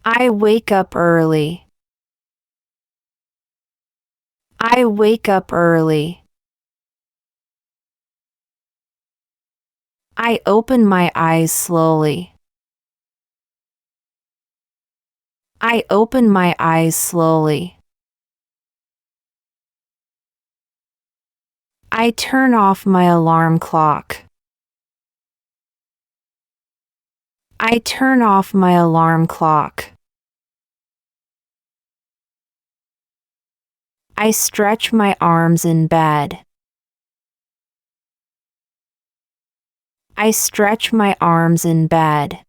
I wake up early. I wake up early. I open my eyes slowly. I open my eyes slowly. I turn off my alarm clock. I turn off my alarm clock. I stretch my arms in bed. I stretch my arms in bed.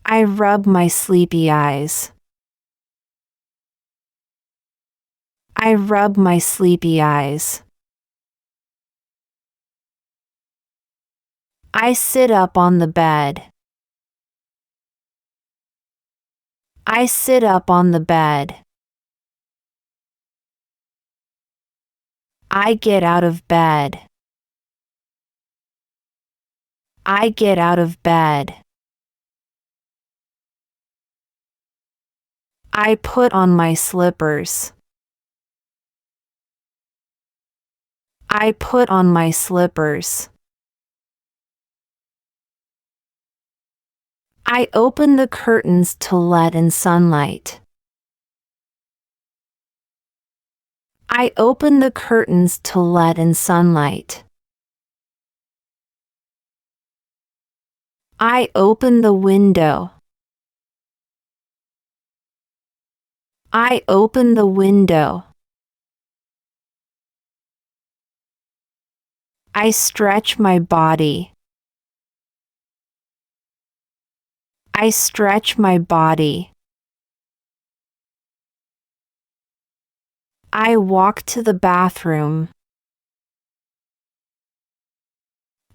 I rub my sleepy eyes. I rub my sleepy eyes. I sit up on the bed. I sit up on the bed. I get out of bed. I get out of bed. I put on my slippers. I put on my slippers. I open the curtains to let in sunlight. I open the curtains to let in sunlight. I open the window. I open the window. I stretch my body. I stretch my body. I walk to the bathroom.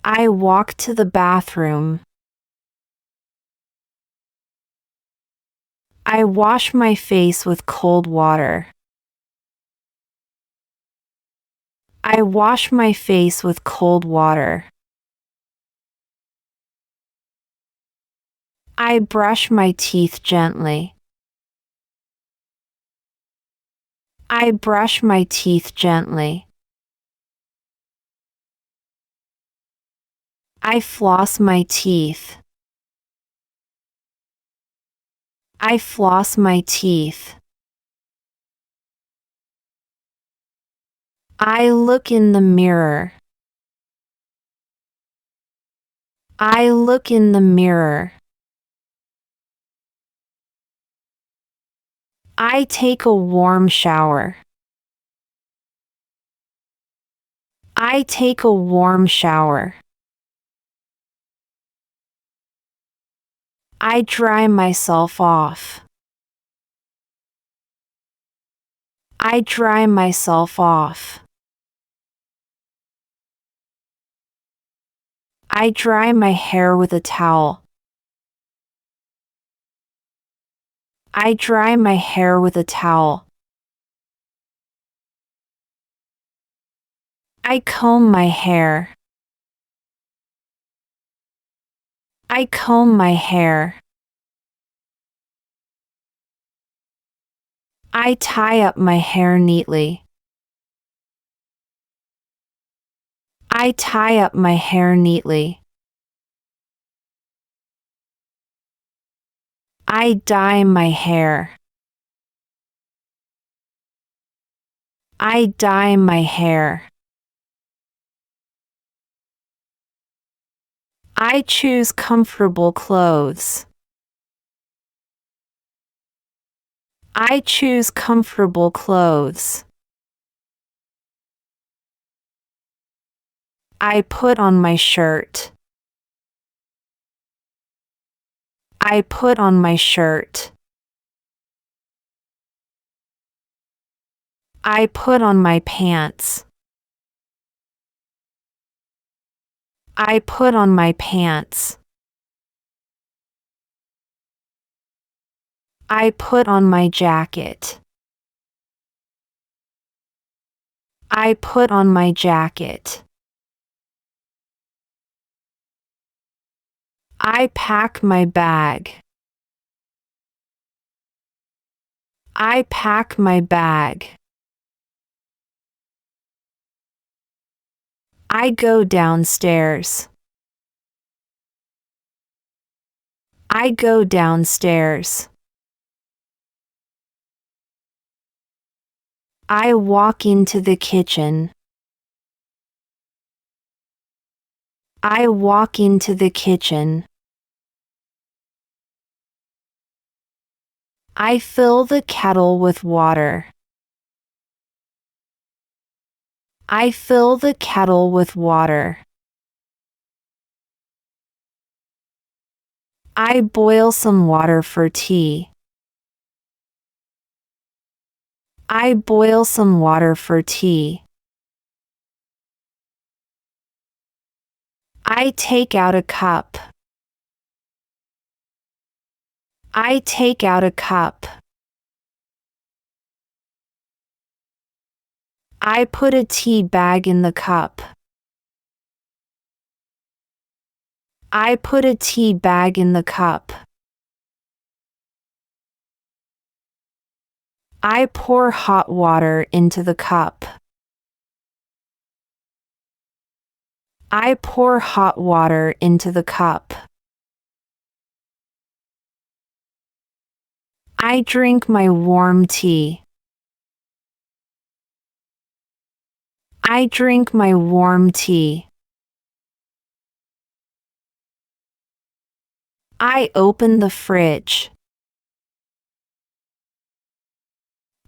I walk to the bathroom. I wash my face with cold water. I wash my face with cold water. I brush my teeth gently. I brush my teeth gently. I floss my teeth. I floss my teeth. I look in the mirror. I look in the mirror. I take a warm shower. I take a warm shower. I dry myself off. I dry myself off. I dry my hair with a towel. I dry my hair with a towel. I comb my hair. I comb my hair. I tie up my hair neatly. I tie up my hair neatly. I dye my hair. I dye my hair. I choose comfortable clothes. I choose comfortable clothes. I put on my shirt. I put on my shirt. I put on my pants. I put on my pants. I put on my jacket. I put on my jacket. I pack my bag. I pack my bag. I go downstairs. I go downstairs. I walk into the kitchen. I walk into the kitchen. I fill the kettle with water. I fill the kettle with water. I boil some water for tea. I boil some water for tea. I take out a cup. I take out a cup. I put a tea bag in the cup. I put a tea bag in the cup. I pour hot water into the cup. I pour hot water into the cup. I drink my warm tea. I drink my warm tea. I open the fridge.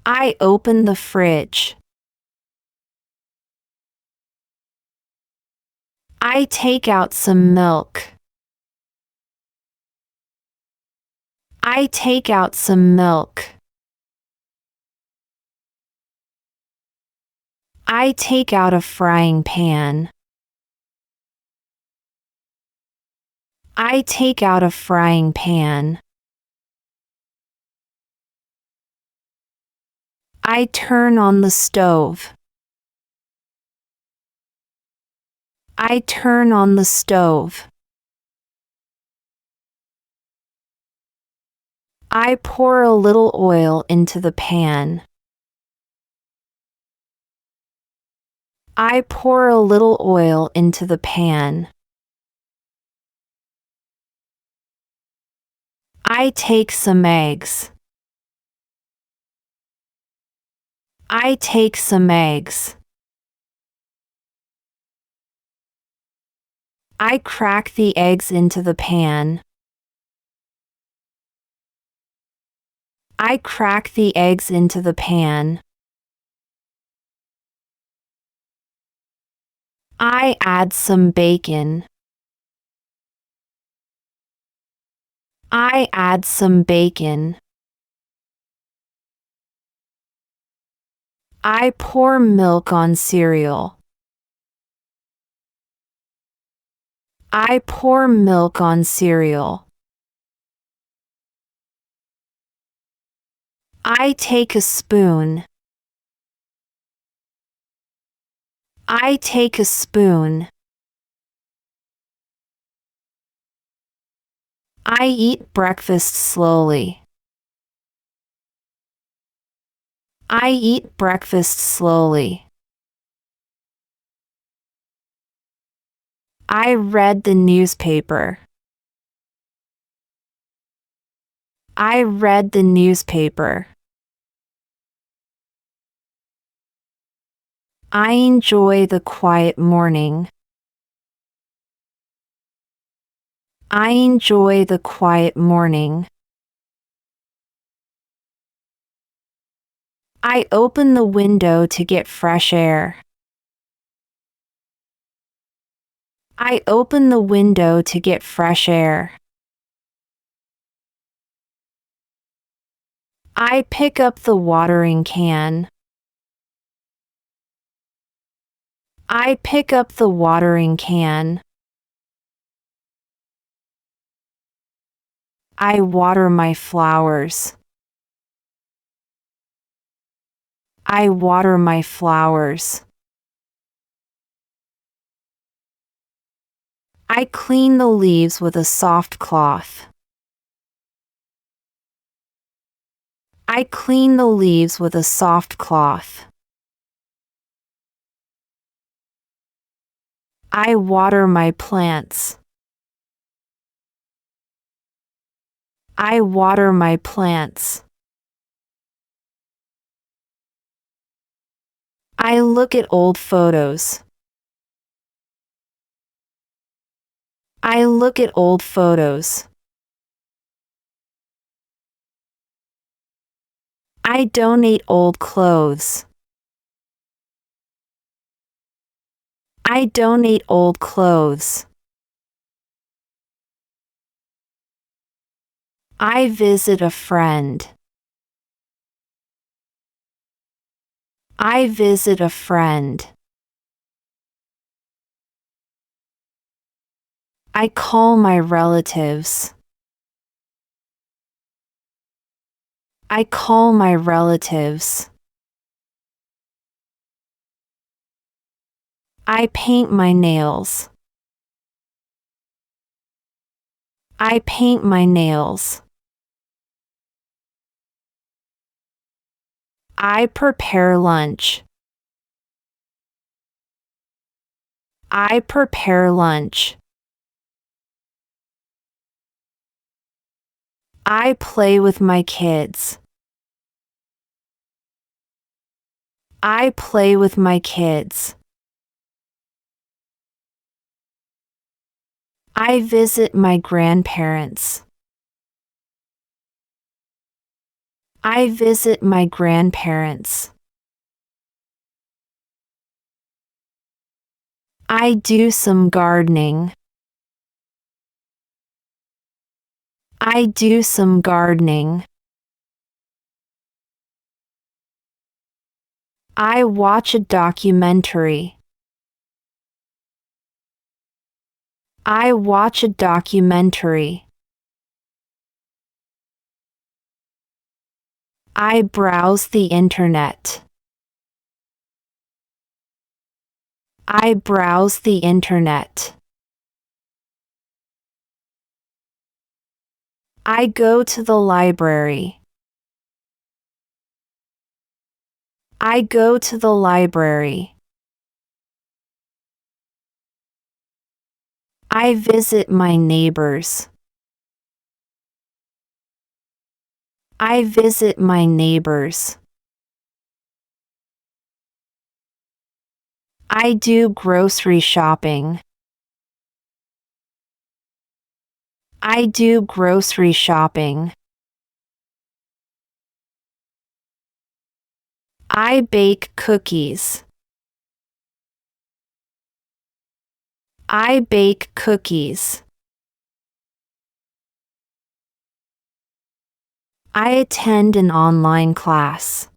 I open the fridge. I take out some milk. I take out some milk. I take out a frying pan. I take out a frying pan. I turn on the stove. I turn on the stove. I pour a little oil into the pan. I pour a little oil into the pan. I take some eggs. I take some eggs. I crack the eggs into the pan. I crack the eggs into the pan. I add some bacon. I add some bacon. I pour milk on cereal. I pour milk on cereal. I take a spoon. I take a spoon. I eat breakfast slowly. I eat breakfast slowly. I read the newspaper. I read the newspaper. I enjoy the quiet morning. I enjoy the quiet morning. I open the window to get fresh air. I open the window to get fresh air. I pick up the watering can. I pick up the watering can. I water my flowers. I water my flowers. I clean the leaves with a soft cloth. I clean the leaves with a soft cloth. I water my plants. I water my plants. I look at old photos. I look at old photos. I donate old clothes. I donate old clothes. I visit a friend. I visit a friend. I call my relatives. I call my relatives. I paint my nails. I paint my nails. I prepare lunch. I prepare lunch. I play with my kids. I play with my kids. I visit my grandparents. I visit my grandparents. I do some gardening. I do some gardening. I watch a documentary. I watch a documentary. I browse the internet. I browse the internet. I go to the library. I go to the library. I visit my neighbors. I visit my neighbors. I do grocery shopping. I do grocery shopping. I bake cookies. I bake cookies. I attend an online class.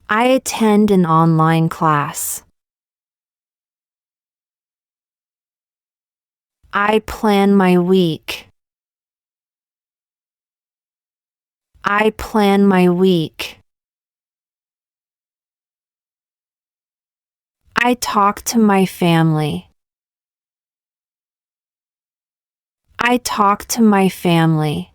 I attend an online class. I plan my week. I plan my week. I talk to my family. I talk to my family.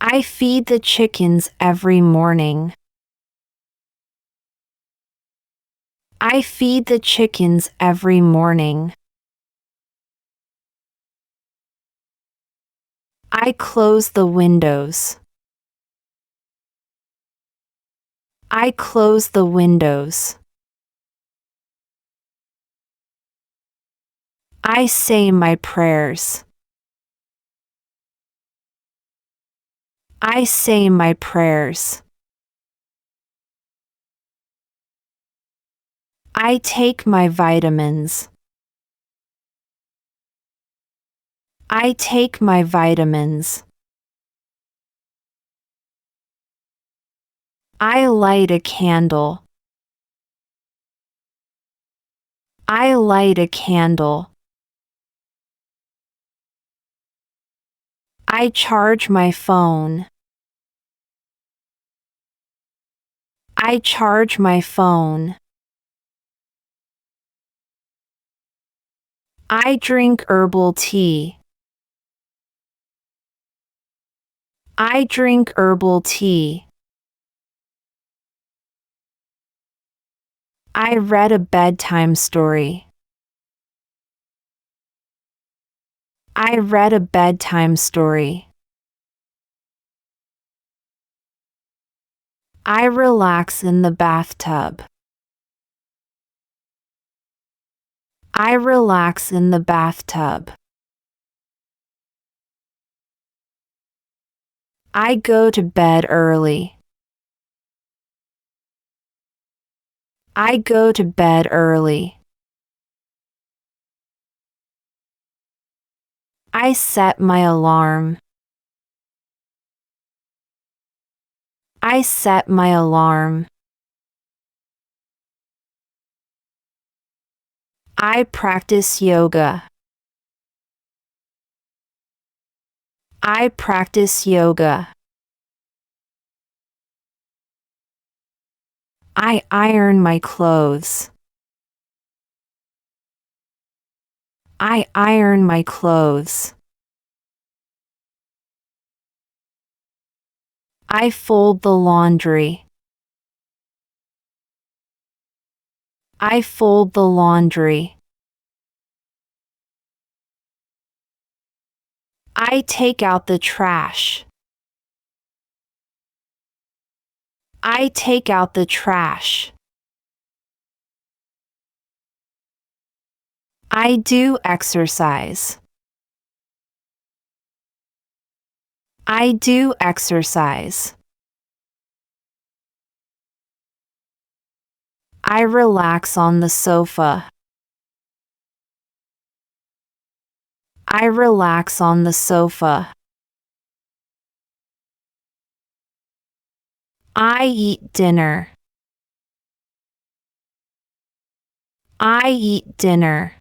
I feed the chickens every morning. I feed the chickens every morning. I close the windows. I close the windows. I say my prayers. I say my prayers. I take my vitamins. I take my vitamins. I light a candle. I light a candle. I charge my phone. I charge my phone. I drink herbal tea. I drink herbal tea. I read a bedtime story. I read a bedtime story. I relax in the bathtub. I relax in the bathtub. I go to bed early. I go to bed early. I set my alarm. I set my alarm. I practice yoga. I practice yoga. I iron my clothes. I iron my clothes. I fold the laundry. I fold the laundry. I take out the trash. I take out the trash. I do exercise. I do exercise. I relax on the sofa. I relax on the sofa. I eat dinner. I eat dinner.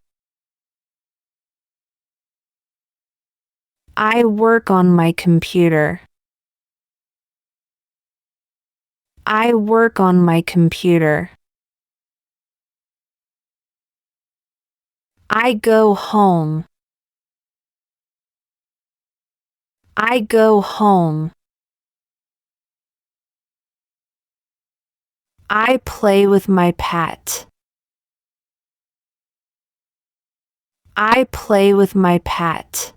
I work on my computer. I work on my computer. I go home. I go home. I play with my pet. I play with my pet.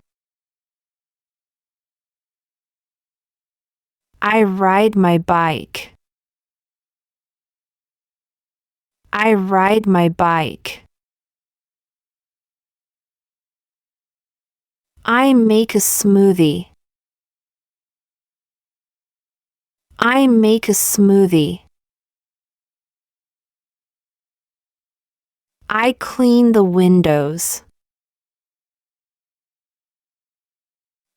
I ride my bike. I ride my bike. I make a smoothie. I make a smoothie. I clean the windows.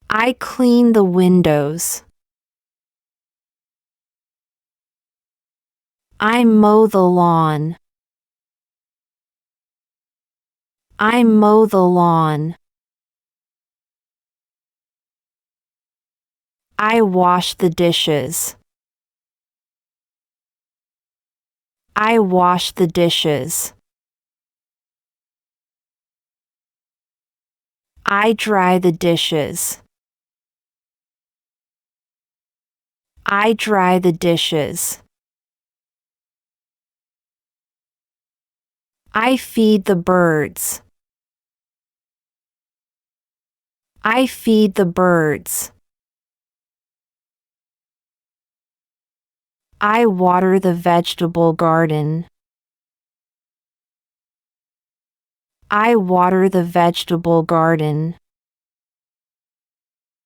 I clean the windows. I mow the lawn. I mow the lawn. I wash the dishes. I wash the dishes. I dry the dishes. I dry the dishes. I feed the birds. I feed the birds. I water the vegetable garden. I water the vegetable garden.